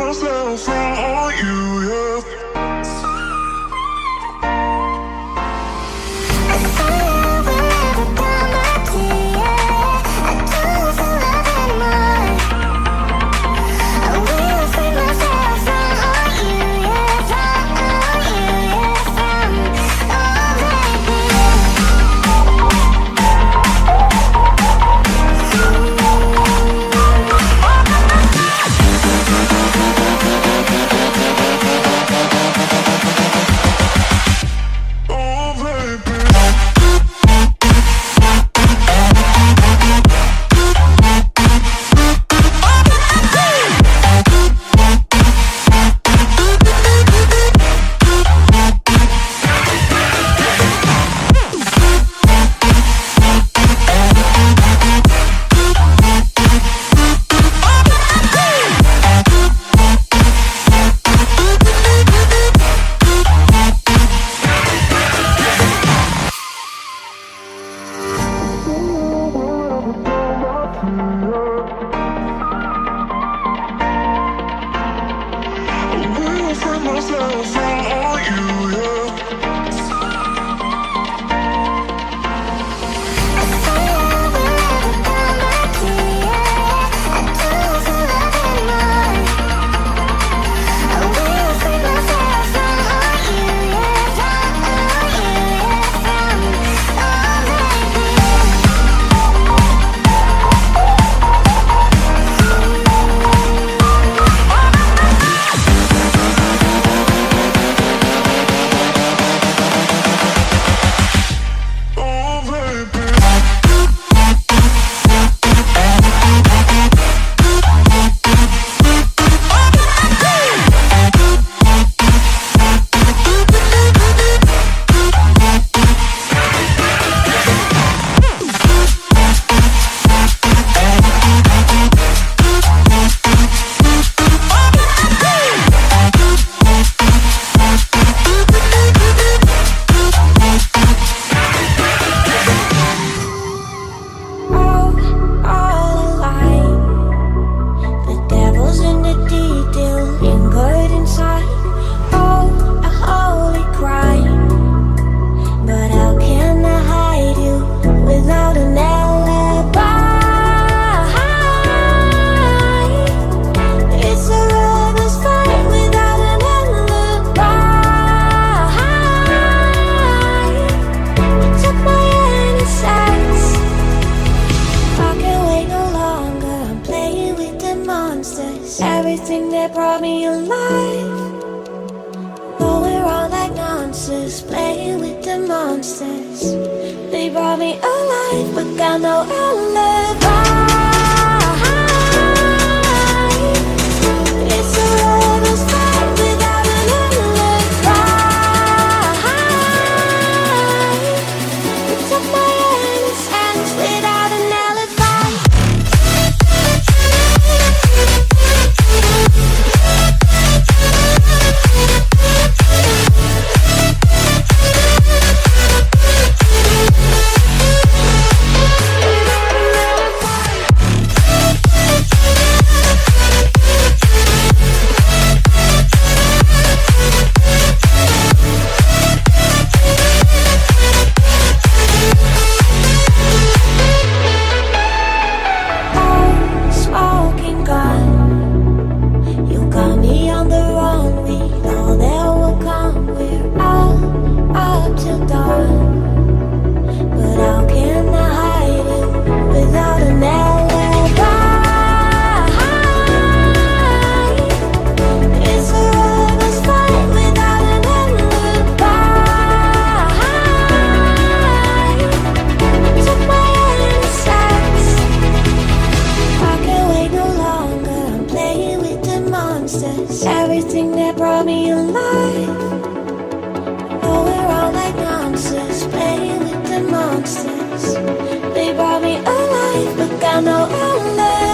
myself from you, yeah. Everything that brought me alive, though we're all like monsters, playing with the monsters. They brought me alive, but got no alibi. It's a lover's fight without an alibi. It's up my innocence without an alibi. Everything that brought me alive, though we're all like monsters, playing with the monsters. They brought me alive, but got no alibi.